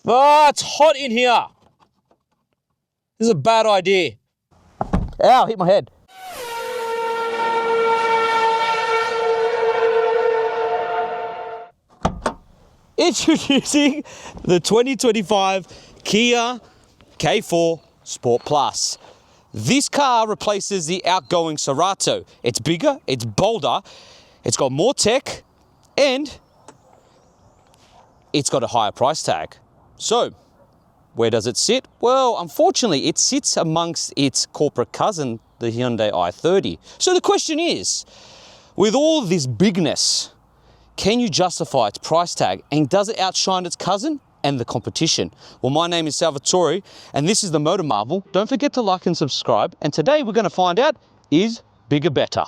Ah, it's hot in here. This is a bad idea. Ow, hit my head. Introducing the 2025 Kia K4 Sport Plus. This car replaces the outgoing Cerato. It's bigger, it's bolder, it's got more tech, and it's got a higher price tag. So, where does it sit? Well, unfortunately, it sits amongst its corporate cousin, the Hyundai i30. So the question is, with all this bigness, can you justify its price tag, and does it outshine its cousin and the competition? Well, my name is Salvatore, and this is the Motor Marvel. Don't forget to like and subscribe, and today we're going to find out, is bigger better?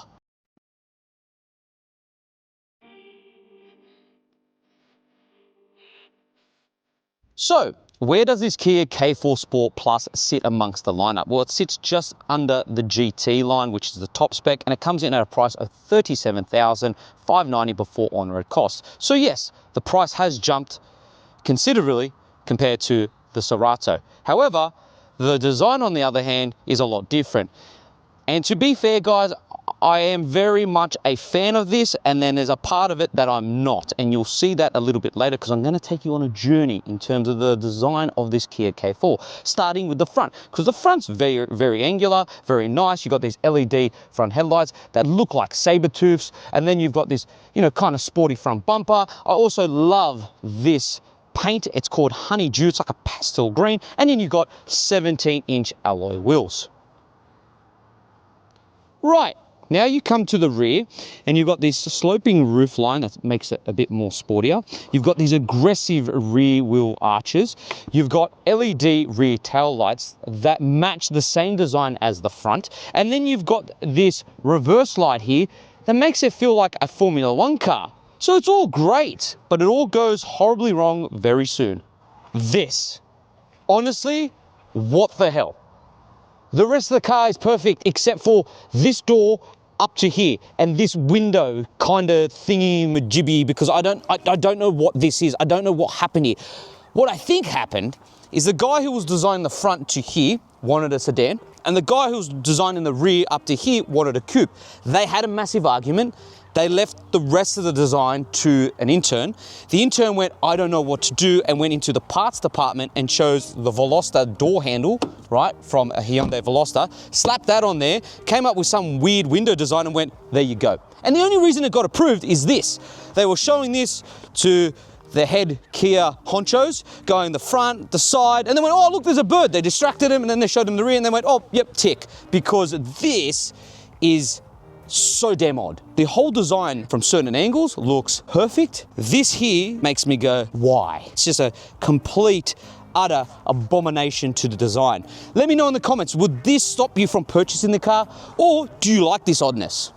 So, where does this Kia K4 Sport Plus sit amongst the lineup? Well, it sits just under the GT line, which is the top spec, and it comes in at a price of $37,590 before on-road costs. So yes, the price has jumped considerably compared to the Cerato. However, the design, on the other hand, is a lot different. And to be fair, guys, I am very much a fan of this, and then there's a part of it that I'm not, and you'll see that a little bit later, because I'm going to take you on a journey in terms of the design of this Kia K4, starting with the front, because the front's very, very angular, very nice. You've got these LED front headlights that look like saber tooths, and then you've got this, you know, kind of sporty front bumper. I also love this paint. It's called Honeydew. It's like a pastel green, and then you've got 17-inch alloy wheels. Right. Now you come to the rear, and you've got this sloping roof line that makes it a bit more sportier. You've got these aggressive rear wheel arches. You've got LED rear tail lights that match the same design as the front. And then you've got this reverse light here that makes it feel like a Formula One car. So it's all great, but it all goes horribly wrong very soon. This. Honestly, what the hell? The rest of the car is perfect except for this door up to here and this window kind of thingy-majibby, because I don't know what this is. I don't know what happened here. What I think happened is the guy who was designing the front to here wanted a sedan, and the guy who was designing the rear up to here wanted a coupe. They had a massive argument. They left the rest of the design to an intern. The intern went, I don't know what to do, and went into the parts department and chose the Veloster door handle, right, from a Hyundai Veloster, slapped that on there, came up with some weird window design and went, there you go. And the only reason it got approved is this. They were showing this to the head Kia honchos, going the front, the side, and they went, oh, look, there's a bird. They distracted him, and then they showed him the rear, and they went, oh, yep, tick, because this is so damn odd. The whole design from certain angles looks perfect. This here makes me go, why? It's just a complete, utter abomination to the design. Let me know in the comments, would this stop you from purchasing the car, or do you like this oddness?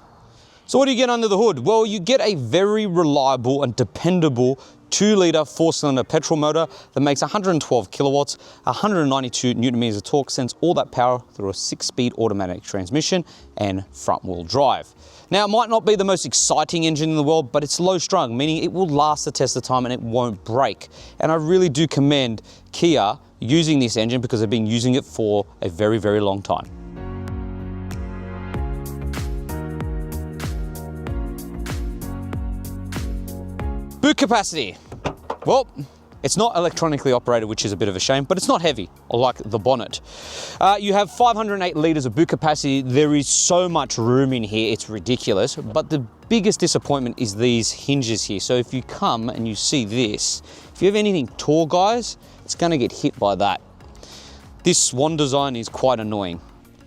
So what do you get under the hood? Well, you get a very reliable and dependable 2-litre 4-cylinder petrol motor that makes 112 kilowatts, 192 newton meters of torque, sends all that power through a 6-speed automatic transmission and front-wheel drive. Now, it might not be the most exciting engine in the world, but it's low-strung, meaning it will last the test of time and it won't break. And I really do commend Kia using this engine, because they've been using it for a very, very long time. Boot capacity. Well, it's not electronically operated, which is a bit of a shame, but it's not heavy, like the bonnet. You have 508 litres of boot capacity. There is so much room in here, it's ridiculous. But the biggest disappointment is these hinges here. So if you come and you see this, if you have anything tall, guys, it's gonna get hit by that. This swan design is quite annoying.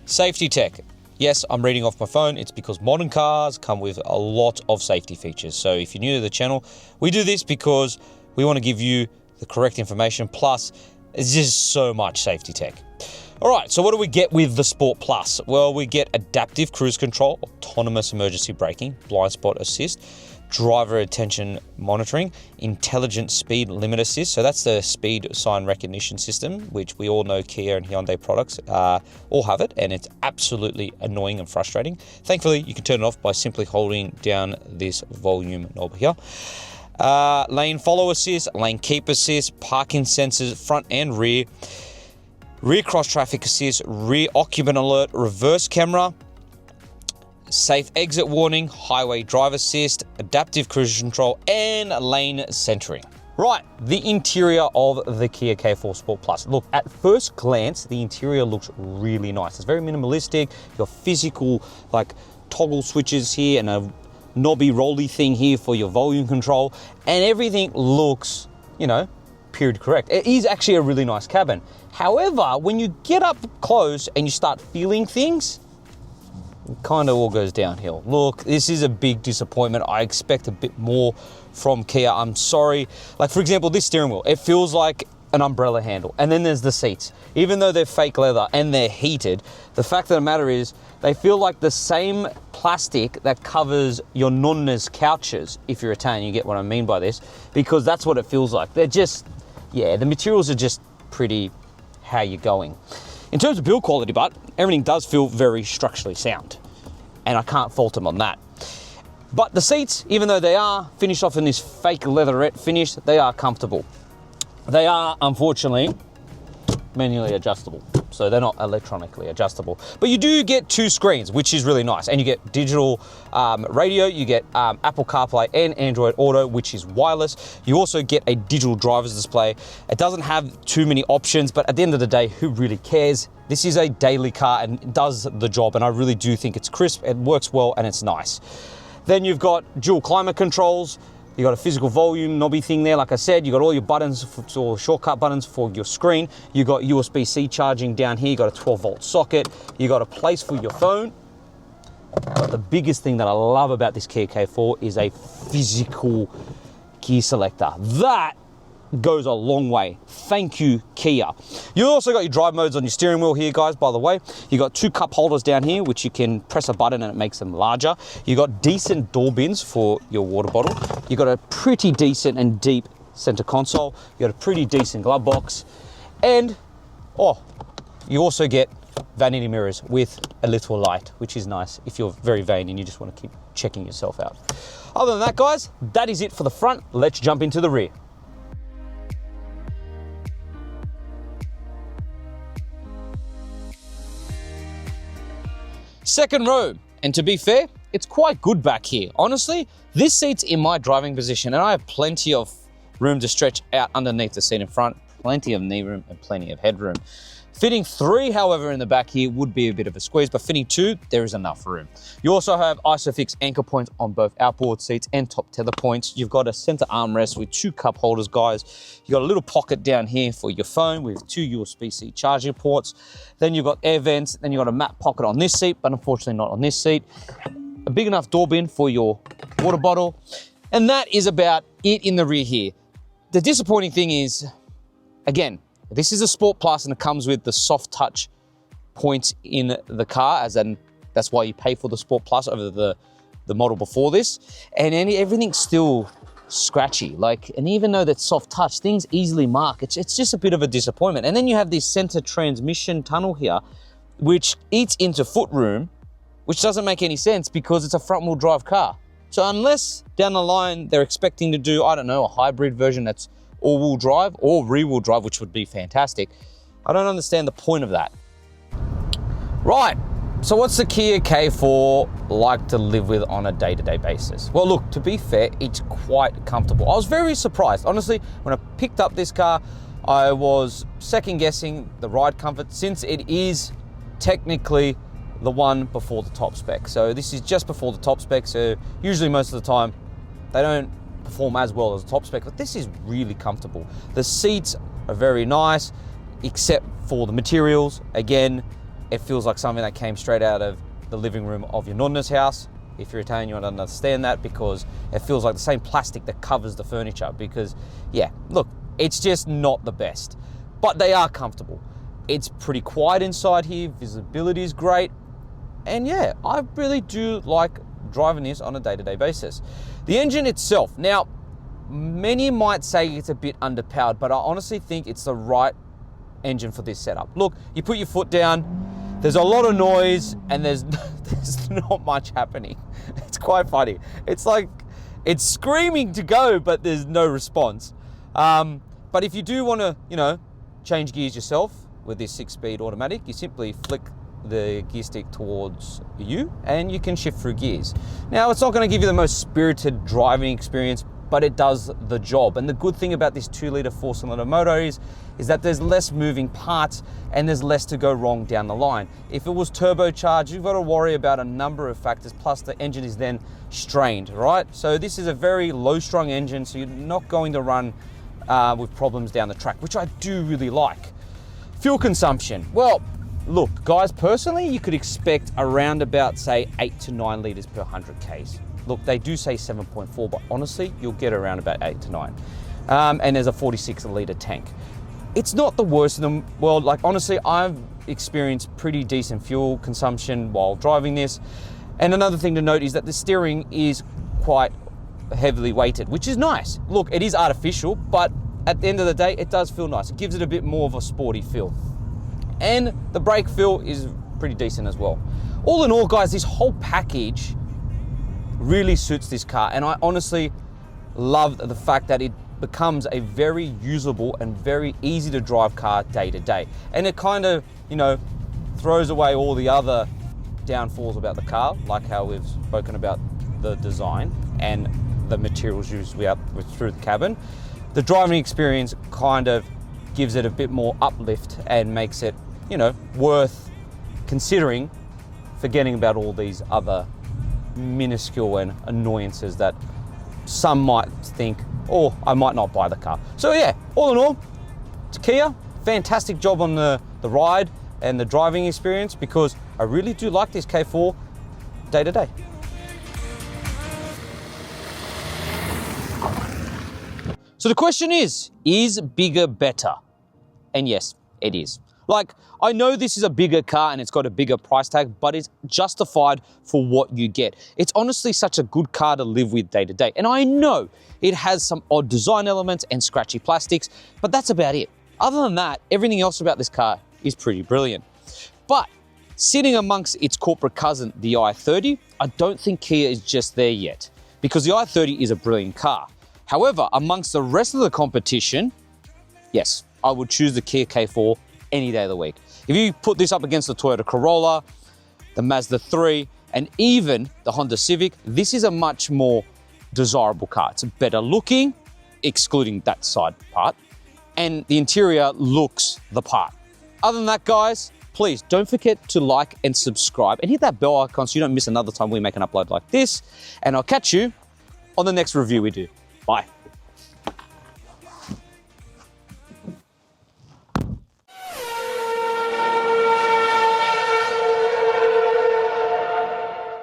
Safety tech. Yes, I'm reading off my phone. It's because modern cars come with a lot of safety features. So if you're new to the channel, we do this because we want to give you the correct information. Plus, it's just so much safety tech. All right, so what do we get with the Sport Plus? Well, we get adaptive cruise control, autonomous emergency braking, blind spot assist, driver attention monitoring, intelligent speed limit assist. So that's the speed sign recognition system, which we all know Kia and Hyundai products all have it, and it's absolutely annoying and frustrating. Thankfully, you can turn it off by simply holding down this volume knob here. Lane follow assist, lane keep assist, parking sensors front and rear cross traffic assist, rear occupant alert, reverse camera, safe exit warning, highway drive assist, adaptive cruise control, and lane centering. Right, the interior of the Kia K4 Sport Plus. Look, at first glance, the interior looks really nice. It's very minimalistic. You've got physical, like, toggle switches here and a knobby rolly thing here for your volume control, and everything looks, you know, period correct. It is actually a really nice cabin. However, when you get up close and you start feeling things, it kind of all goes downhill. Look, this is a big disappointment. I expect a bit more from Kia. I'm sorry. Like, for example, this steering wheel, it feels like an umbrella handle. And then there's the seats. Even though they're fake leather and they're heated, the fact of the matter is they feel like the same plastic that covers your nonna's couches. If you're Italian, you get what I mean by this, because that's what it feels like. They're just, yeah, the materials are just pretty how you're going. In terms of build quality, but everything does feel very structurally sound, and I can't fault them on that. But the seats, even though they are finished off in this fake leatherette finish, they are comfortable. They are, unfortunately, manually adjustable, so they're not electronically adjustable. But you do get 2 screens, which is really nice, and you get digital radio, you get Apple CarPlay and Android Auto, which is wireless. You also get a digital driver's display. It doesn't have too many options, but at the end of the day, who really cares? This is a daily car and it does the job, and I really do think it's crisp, it works well, and it's nice. Then you've got dual climate controls. You got a physical volume knobby thing there. Like I said, you got all your buttons or shortcut buttons for your screen. You got USB-C charging down here. You got a 12-volt socket. You got a place for your phone. But the biggest thing that I love about this Kia K4 is a physical gear selector. That goes a long way. Thank you, Kia. You also got your drive modes on your steering wheel here, guys, by the way. You got 2 cup holders down here, which you can press a button and it makes them larger. You got decent door bins for your water bottle. You got a pretty decent and deep center console. You got a pretty decent glove box. And, you also get vanity mirrors with a little light, which is nice if you're very vain and you just want to keep checking yourself out. Other than that, guys, that is it for the front. Let's jump into the rear. Second row, and to be fair, it's quite good back here. Honestly, this seat's in my driving position and I have plenty of room to stretch out underneath the seat in front, plenty of knee room and plenty of headroom. Fitting 3, however, in the back here would be a bit of a squeeze, but fitting 2, there is enough room. You also have ISOFIX anchor points on both outboard seats and top tether points. You've got a center armrest with 2 cup holders, guys. You got a little pocket down here for your phone with 2 USB-C charging ports. Then you've got air vents. Then you've got a mat pocket on this seat, but unfortunately not on this seat. A big enough door bin for your water bottle. And that is about it in the rear here. The disappointing thing is, again, this is a Sport Plus and it comes with the soft touch points in the car, as in that's why you pay for the Sport Plus over the model before this. And everything's still scratchy. Like, and even though that's soft touch, things easily mark. It's just a bit of a disappointment. And then you have this center transmission tunnel here, which eats into footroom, which doesn't make any sense because it's a front wheel drive car. So unless down the line they're expecting to do, I don't know, a hybrid version that's all-wheel drive or rear-wheel drive, which would be fantastic, I don't understand the point of that. Right, so what's the Kia K4 like to live with on a day-to-day basis? Well, look, to be fair, it's quite comfortable. I was very surprised. Honestly, when I picked up this car, I was second-guessing the ride comfort since it is technically the one before the top spec. So this is just before the top spec, so usually most of the time they don't perform as well as the top spec, but this is really comfortable. The seats are very nice, except for the materials. Again, it feels like something that came straight out of the living room of your nonna's house. If you're Italian, you won't understand that because it feels like the same plastic that covers the furniture because, yeah, look, it's just not the best, but they are comfortable. It's pretty quiet inside here, visibility is great, and yeah, I really do like driving this on a day-to-day basis. The engine itself, now, many might say it's a bit underpowered, but I honestly think it's the right engine for this setup. Look, you put your foot down, there's a lot of noise, and there's not much happening. It's quite funny. It's like It's screaming to go, but there's no response. But if you do want to, you know, change gears yourself with this 6-speed automatic, you simply flick the gear stick towards you and you can shift through gears. Now, it's not going to give you the most spirited driving experience, but it does the job. And the good thing about this 2-litre 4-cylinder motor is that there's less moving parts and there's less to go wrong down the line. If it was turbocharged, you've got to worry about a number of factors, plus the engine is then strained, right? So this is a very low-strung engine, so you're not going to run with problems down the track, which I do really like. Fuel consumption. Well, look, guys, personally, you could expect around about, say, 8 to 9 litres per 100 Ks. Look, they do say 7.4, but honestly, you'll get around about 8 to 9. And there's a 46-litre tank. It's not the worst in the world. Like, honestly, I've experienced pretty decent fuel consumption while driving this. And another thing to note is that the steering is quite heavily weighted, which is nice. Look, it is artificial, but at the end of the day, it does feel nice. It gives it a bit more of a sporty feel. And the brake feel is pretty decent as well. All in all, guys, this whole package really suits this car. And I honestly love the fact that it becomes a very usable and very easy to drive car day to day. And it kind of, you know, throws away all the other downfalls about the car, like how we've spoken about the design and the materials used through the cabin. The driving experience kind of gives it a bit more uplift and makes it, you know, worth considering, forgetting about all these other minuscule and annoyances that some might think, oh, I might not buy the car. So yeah, all in all, it's Kia. Fantastic job on the ride and the driving experience, because I really do like this K4 day to day. So the question is bigger better? And yes, it is. Like, I know this is a bigger car and it's got a bigger price tag, but it's justified for what you get. It's honestly such a good car to live with day to day. And I know it has some odd design elements and scratchy plastics, but that's about it. Other than that, everything else about this car is pretty brilliant. But sitting amongst its corporate cousin, the i30, I don't think Kia is just there yet, because the i30 is a brilliant car. However, amongst the rest of the competition, yes, I would choose the Kia K4 any day of the week. If you put this up against the Toyota Corolla, the Mazda 3, and even the Honda Civic, this is a much more desirable car. It's better looking, excluding that side part, and the interior looks the part. Other than that, guys, please don't forget to like and subscribe and hit that bell icon so you don't miss another time we make an upload like this. And I'll catch you on the next review we do. Bye.